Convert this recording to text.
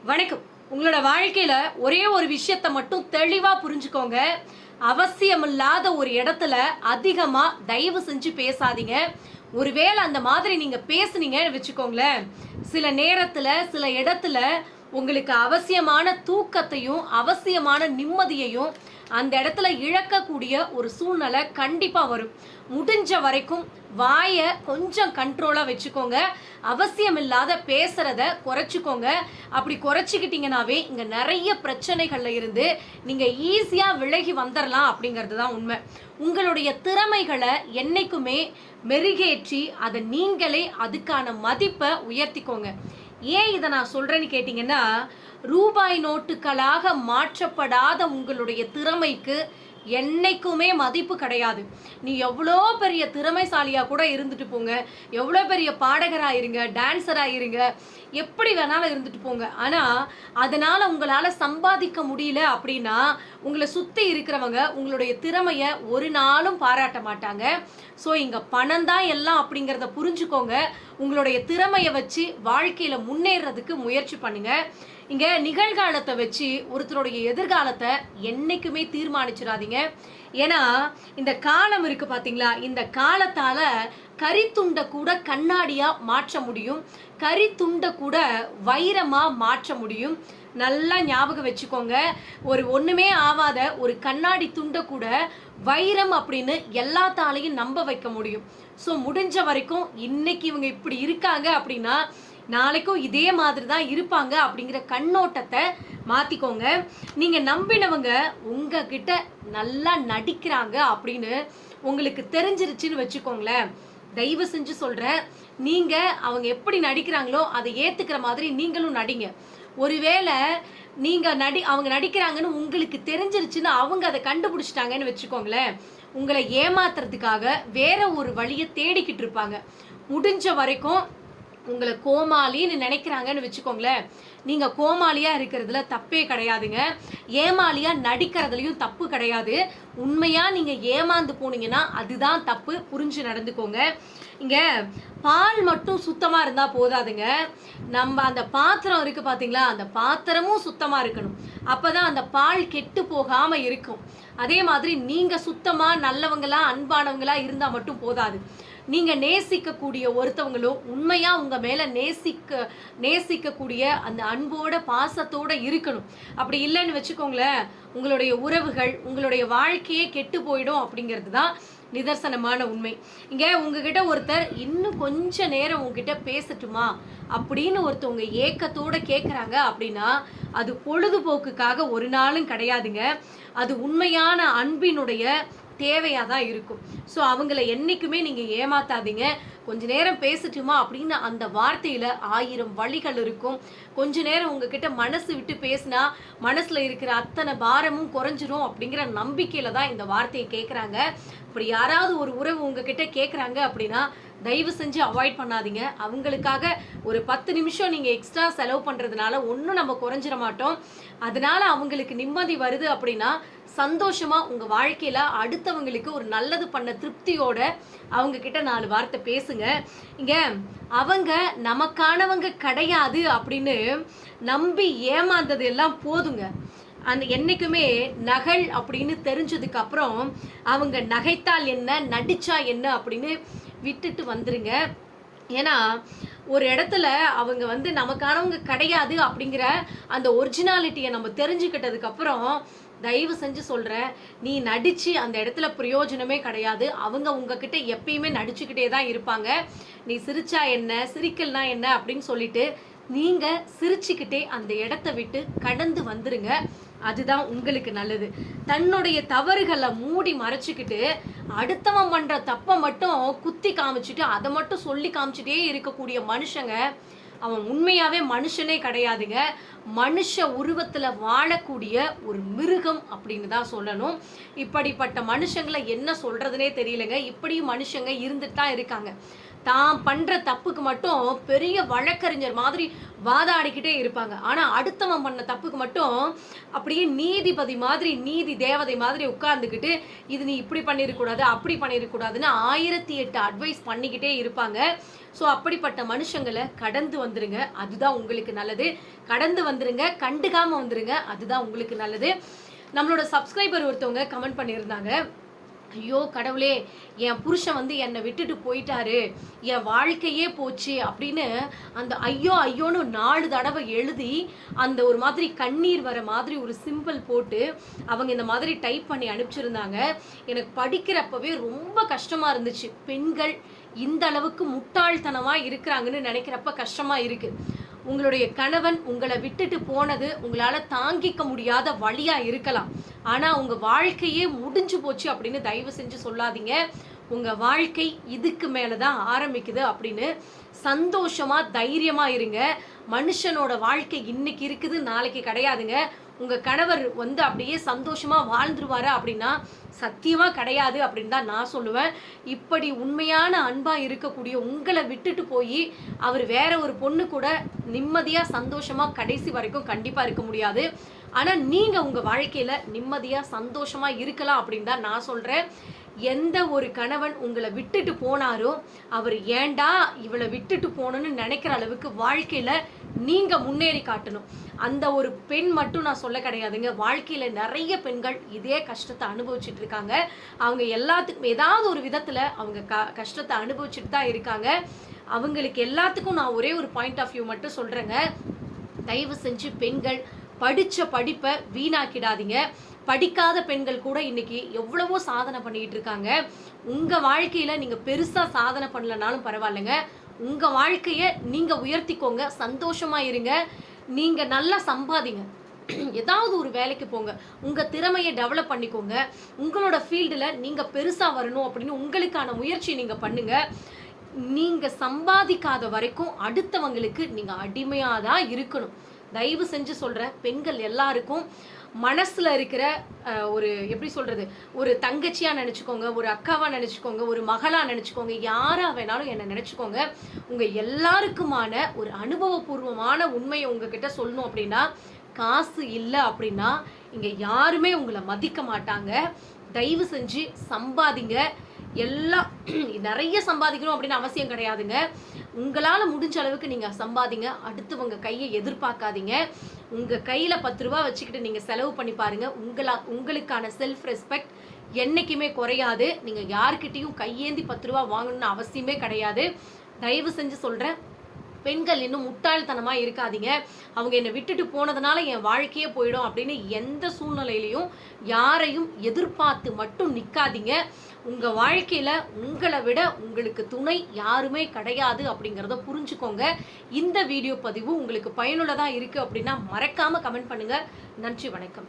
வணக்கம். உங்களோட வாழ்க்கையில ஒரே ஒரு விஷயத்தை மட்டும் தெளிவா புரிஞ்சுக்கோங்க. அவசியமில்லாத ஒரு இடத்துல அதிகமா தயவு செஞ்சு பேசாதீங்க. ஒருவேளை அந்த மாதிரி நீங்க பேசுனீங்கன்னு வச்சுக்கோங்களேன், சில நேரத்துல சில இடத்துல உங்களுக்கு அவசியமான தூக்கத்தையும் அவசியமான நிம்மதியையும் அந்த இடத்துல இழக்கக்கூடிய ஒரு சூழ்நிலை கண்டிப்பா வரும். முடிஞ்ச வரைக்கும் வாயை கொஞ்சம் கண்ட்ரோலா வச்சுக்கோங்க. அவசியமில்லாத பேசுறத குறைச்சிக்கோங்க. அப்படி குறைச்சிக்கிட்டீங்கன்னாவே இங்க நிறைய பிரச்சனைகள்ல இருந்து நீங்க ஈஸியா விலகி வந்துடலாம் அப்படிங்கிறது தான் உண்மை. உங்களுடைய திறமைகளை என்னைக்குமே மெருகேற்றி அதை நீங்களே அதுக்கான மதிப்பை உயர்த்திக்கோங்க. ஏன் இதை நான் சொல்றேன்னு கேட்டீங்கன்னா, ரூபாய் நோட்டுகளாக மாற்றப்படாத உங்களுடைய திறமைக்கு என்னைக்குமே மதிப்பு கிடையாது. நீ எவ்வளோ பெரிய திறமைசாலியா கூட இருந்துட்டு போங்க, எவ்வளோ பெரிய பாடகரா இருங்க, டான்ஸரா இருங்க, எப்படி வேணாலும் இருந்துட்டு போங்க. ஆனா அதனால உங்களால சம்பாதிக்க முடியல அப்படின்னா உங்களை சுத்தி இருக்கிறவங்க உங்களுடைய திறமைய ஒரு நாளும் பாராட்ட மாட்டாங்க. ஸோ இங்க பணம் தான் எல்லாம் அப்படிங்கிறத புரிஞ்சுக்கோங்க. உங்களுடைய திறமையை வச்சு வாழ்க்கையில முன்னேறதுக்கு முயற்சி பண்ணுங்க. இங்க நிகழ்காலத்தை வச்சு ஒருத்தருடைய எதிர்காலத்தை என்னைக்குமே தீர்மானிச்சிடாதீங்க. ஏன்னா இந்த காலம் இருக்கு பாத்தீங்களா, இந்த காலத்தால கரித்துண்டை கூட கண்ணாடியா மாற்ற முடியும், கரித்துண்டை கூட வைரமா மாற்ற முடியும். நல்லா ஞாபகம் வச்சுக்கோங்க. ஒரு ஒண்ணுமே ஆவாத ஒரு கண்ணாடி துண்டை கூட வைரம் அப்படின்னு எல்லாத்தாலையும் நம்ப வைக்க முடியும். ஸோ முடிஞ்ச வரைக்கும் இன்னைக்கு இவங்க இப்படி இருக்காங்க அப்படின்னா நாளைக்கும் இதே மாதிரி தான் இருப்பாங்க அப்படிங்கிற கண்ணோட்டத்தை மாத்திக்கோங்க. நீங்க நம்பினவங்க உங்ககிட்ட நல்லா நடிக்கிறாங்க அப்படின்னு உங்களுக்கு தெரிஞ்சிருச்சுன்னு வச்சுக்கோங்களேன், தயவு செஞ்சு சொல்றேன், நீங்க அவங்க எப்படி நடிக்கிறாங்களோ அதை ஏத்துக்கிற மாதிரி நீங்களும் நடிங்க. ஒருவேளை நீங்க அவங்க நடிக்கிறாங்கன்னு உங்களுக்கு தெரிஞ்சிருச்சுன்னு அவங்க அதை கண்டுபிடிச்சிட்டாங்கன்னு வச்சுக்கோங்களேன், உங்களை ஏமாத்துறதுக்காக வேற ஒரு வழியை தேடிக்கிட்டு இருப்பாங்க. முடிஞ்ச வரைக்கும் உங்களை கோமாளின்னு நினைக்கிறாங்கன்னு வச்சுக்கோங்களேன், நீங்க கோமாளியா இருக்கிறதுல தப்பே கிடையாதுங்க. ஏமாளியா நடிக்கிறதுலயும் தப்பு கிடையாது. உண்மையா நீங்க ஏமாந்து போனீங்கன்னா அதுதான் தப்பு. புரிஞ்சு நடந்துக்கோங்க. இங்க பால் மட்டும் சுத்தமா இருந்தா போதாதுங்க, நம்ம அந்த பாத்திரம் இருக்கு பாத்தீங்களா, அந்த பாத்திரமும் சுத்தமா இருக்கணும். அப்பதான் அந்த பால் கெட்டு போகாம இருக்கும். அதே மாதிரி நீங்க சுத்தமா நல்லவங்களா அன்பானவங்களா இருந்தா மட்டும் போதாது. நீங்க நேசிக்கக்கூடிய ஒருத்தவங்களும் உண்மையா உங்க மேல நேசிக்கக்கூடிய அந்த அன்போட பாசத்தோட இருக்கணும். அப்படி இல்லைன்னு வச்சுக்கோங்களேன், உங்களுடைய உறவுகள் உங்களுடைய வாழ்க்கையே கெட்டு போயிடும் அப்படிங்கிறது தான் நிதர்சனமான உண்மை. இங்க உங்ககிட்ட ஒருத்தர் இன்னும் கொஞ்ச நேரம் உங்ககிட்ட பேசட்டுமா அப்படின்னு ஒருத்தவங்க ஏக்கத்தோட கேட்குறாங்க அப்படின்னா அது பொழுதுபோக்குக்காக ஒரு நாளும் கிடையாதுங்க. அது உண்மையான அன்பினுடைய தேவையா தான் இருக்கும். ஸோ அவங்கள என்னைக்குமே நீங்க ஏமாத்தாதீங்க. கொஞ்ச நேரம் பேசட்டுமா அப்படின்னு அந்த வார்த்தையில 1000 வழிகள் இருக்கும். கொஞ்ச நேரம் உங்ககிட்ட மனசு விட்டு பேசினா மனசுல இருக்கிற அத்தனை பாரமும் குறைஞ்சிரும் அப்படிங்கிற நம்பிக்கையில தான் இந்த வார்த்தையை கேட்குறாங்க. இப்படி யாராவது ஒரு உறவு உங்ககிட்ட கேட்குறாங்க அப்படின்னா தயவு செஞ்சு அவாய்ட் பண்ணாதீங்க. அவங்களுக்காக ஒரு 10 நிமிஷம் நீங்க எக்ஸ்ட்ரா செலவு பண்றதுனால ஒன்றும் நம்ம குறைஞ்சிட மாட்டோம். அதனால அவங்களுக்கு நிம்மதி வருது அப்படின்னா சந்தோஷமா உங்க வாழ்க்கையில அடுத்தவங்களுக்கு ஒரு நல்லது பண்ண திருப்தியோட அவங்க கிட்ட 4 வார்த்தை பேசுங்க. இங்க அவங்க நமக்கானவங்க கிடையாது அப்படின்னு நம்பி ஏமாந்தது எல்லாம் போதுங்க. அந்த என்னைக்குமே நகல் அப்படின்னு தெரிஞ்சதுக்கு அப்புறம் அவங்க நகைத்தால் என்ன நடிச்சா என்ன அப்படின்னு விட்டுட்டு வந்துருங்க. ஏன்னா ஒரு இடத்துல அவங்க நமக்கானவங்க கிடையாது அப்படிங்கிற அந்த ஒரிஜினாலிட்டியை நம்ம தெரிஞ்சுக்கிட்டதுக்கு அப்புறம் தயவு செஞ்சு சொல்றேன், நீ நடிச்சு அந்த இடத்துல பிரயோஜனமே கிடையாது. அவங்க உங்ககிட்ட எப்பயுமே நடிச்சுக்கிட்டே தான் இருப்பாங்க. நீ சிரிச்சா என்ன சிரிக்கல்னா என்ன அப்படின்னு சொல்லிட்டு நீங்க சிரிச்சுக்கிட்டே அந்த இடத்த விட்டு கடந்து வந்துருங்க. அதுதான் உங்களுக்கு நல்லது. தன்னுடைய தவறுகளை மூடி மறைச்சுக்கிட்டு அடுத்தவன் பண்ற தப்பை மட்டும் குத்தி காமிச்சுட்டு அதை மட்டும் சொல்லி காமிச்சுட்டே இருக்கக்கூடிய மனுஷங்க அவன் உண்மையாவே மனுஷனே கிடையாதுங்க. மனுஷ உருவத்துல வாழக்கூடிய ஒரு மிருகம் அப்படின்னு தான் சொல்லணும். இப்படிப்பட்ட மனுஷங்களை என்ன சொல்றதுனே தெரியலங்க. இப்படியும் மனுஷங்க இருந்துட்டு தான் இருக்காங்க. தான் பண்ற தப்புக்கு மட்டும் பெரிய வழக்கறிஞர் மாதிரி வாதாடிக்கிட்டே இருப்பாங்க. ஆனா அடுத்தவன் பண்ண தப்புக்கு மட்டும் அப்படியே நீதிபதி மாதிரி, நீதி தேவதை மாதிரி உட்கார்ந்துக்கிட்டு இது நீ இப்படி பண்ணிருக்கூடாது, அப்படி பண்ணிருக்கூடாதுன்னு 1008 அட்வைஸ் பண்ணிக்கிட்டே இருப்பாங்க. ஸோ அப்படிப்பட்ட மனுஷங்களை கடந்து வந்துருங்க, அதுதான் உங்களுக்கு நல்லது. கடந்து வந்துருங்க, கண்டுக்காம வந்துருங்க, அதுதான் உங்களுக்கு நல்லது. நம்மளோட சப்ஸ்கிரைபர் ஒருத்தவங்க கமெண்ட் பண்ணியிருந்தாங்க, ஐயோ கடவுளே, என் புருஷன் என்னை விட்டுட்டு போயிட்டாரு, என் வாழ்க்கையே போச்சு அப்படின்னு அந்த ஐயோ ஐயோன்னு 4 தடவை எழுதி அந்த ஒரு மாதிரி கண்ணீர் வர மாதிரி ஒரு சிம்பிள் போட்டு அவங்க இந்த மாதிரி டைப் பண்ணி அனுப்பிச்சிருந்தாங்க. எனக்கு படிக்கிறப்பவே ரொம்ப கஷ்டமா இருந்துச்சு. பெண்கள் இந்த அளவுக்கு முட்டாள்தனமா இருக்கிறாங்கன்னு நினைக்கிறப்ப கஷ்டமா இருக்கு. உங்களுடைய கணவன் உங்களை விட்டுட்டு போனது உங்களால தாங்கிக்க முடியாத வழியா இருக்கலாம். ஆனா உங்க வாழ்க்கையே முடிஞ்சு போச்சு அப்படின்னு தயவு செஞ்சு சொல்லாதீங்க. உங்க வாழ்க்கை இதுக்கு மேலதான் ஆரம்பிக்குது அப்படின்னு சந்தோஷமா தைரியமா இருங்க. மனுஷனோட வாழ்க்கை இன்னைக்கு இருக்குது, நாளைக்கு கிடையாதுங்க. உங்க கணவர் அப்படியே சந்தோஷமா வாழ்ந்துருவாரு அப்படின்னா சத்தியமா கிடையாது அப்படின்னு தான் நான் சொல்லுவேன். இப்படி உண்மையான அன்பா இருக்கக்கூடிய உங்களை விட்டுட்டு போய் அவர் வேற ஒரு பொண்ணு கூட நிம்மதியா சந்தோஷமா கடைசி வரைக்கும் கண்டிப்பா இருக்க முடியாது. ஆனா நீங்க உங்க வாழ்க்கையில நிம்மதியா சந்தோஷமா இருக்கலாம் அப்படின்னு தான் நான் சொல்றேன். எந்த ஒரு கணவன் உங்களை விட்டுட்டு போனாரோ அவர் ஏண்டா இவளை விட்டுட்டு போகணும்னு நினைக்கிற அளவுக்கு வாழ்க்கையில நீங்க முன்னேறி காட்டணும். அந்த ஒரு பெண் மட்டும் நான் சொல்ல கிடையாதுங்க. வாழ்க்கையில நிறைய பெண்கள் இதே கஷ்டத்தை அனுபவிச்சுட்டு இருக்காங்க. அவங்க எல்லாத்துக்கும் ஏதாவது ஒரு விதத்துல அவங்க கஷ்டத்தை அனுபவிச்சுட்டு தான் இருக்காங்க. அவங்களுக்கு எல்லாத்துக்கும் நான் ஒரே ஒரு பாயிண்ட் ஆஃப் வியூ மட்டும் சொல்றேங்க. தயவு செஞ்சு பெண்கள் படிச்ச படிப்பை வீணாக்கிடாதீங்க. படிக்காத பெண்கள் கூட இன்னைக்கு எவ்வளவோ சாதனை பண்ணிட்டு இருக்காங்க. உங்க வாழ்க்கையில நீங்க பெருசா சாதனை பண்ணலனாலும் பரவாயில்லைங்க. உங்க வாழ்க்கைய நீங்க உயர்த்திக்கோங்க, சந்தோஷமா இருங்க. நீங்க நல்லா சம்பாதிங்க, ஏதாவது ஒரு வேலைக்கு போங்க, உங்க திறமையை டெவலப் பண்ணிக்கோங்க. உங்களோட ஃபீல்டுல நீங்க பெருசா வரணும் அப்படின்னு உங்களுக்கான முயற்சி நீங்க பண்ணுங்க. நீங்க சம்பாதிக்காத வரைக்கும் அடுத்தவங்களுக்கு நீங்க அடிமையாதான் இருக்கணும். தயவு செஞ்சு சொல்றேன், பெண்கள் எல்லாருக்கும் மனசுல இருக்கிற ஒரு எப்படி சொல்றது, ஒரு தங்கச்சியா நினைச்சுக்கோங்க, ஒரு அக்காவா நினைச்சுக்கோங்க, ஒரு மகளா நினைச்சுக்கோங்க, யாரா வேணாலும் என்ன நினைச்சுக்கோங்க. உங்க எல்லாருக்குமான ஒரு அனுபவபூர்வமான உண்மையை உங்ககிட்ட சொல்லணும் அப்படின்னா, காசு இல்லை அப்படின்னா இங்க யாருமே உங்களை மதிக்க மாட்டாங்க. தயவு செஞ்சு சம்பாதிங்க. எல்லாம் நிறைய சம்பாதிக்கணும் அப்படின்னு அவசியம் கிடையாதுங்க. உங்களால முடிஞ்ச அளவுக்கு நீங்க சம்பாதிங்க. அடுத்தவங்க கையை எதிர்பார்க்காதீங்க. உங்க கையில 10 ரூபா வச்சுக்கிட்டு நீங்க செலவு பண்ணி பாருங்க. உங்களுக்கான செல்ஃப் ரெஸ்பெக்ட் என்னைக்குமே குறையாது. நீங்க யாருக்கிட்டையும் கையேந்தி 10 ரூபா வாங்கணும்னு அவசியமே கிடையாது. தயவு செஞ்சு சொல்றேன், பெண்கள் இன்னும் முட்டாள்தனமா இருக்காதீங்க. அவங்க என்னை விட்டுட்டு போனதுனால என் வாழ்க்கையே போயிடும் அப்படின்னு எந்த சூழ்நிலையிலையும் யாரையும் எதிர்பார்த்து மட்டும் நிக்காதீங்க. உங்க வாழ்க்கையில உங்களை விட உங்களுக்கு துணை யாருமே கிடையாது அப்படிங்கிறத புரிஞ்சுக்கோங்க. இந்த வீடியோ பதிவு உங்களுக்கு பயனுள்ளதா இருக்கு அப்படின்னா மறக்காம கமெண்ட் பண்ணுங்க. நன்றி, வணக்கம்.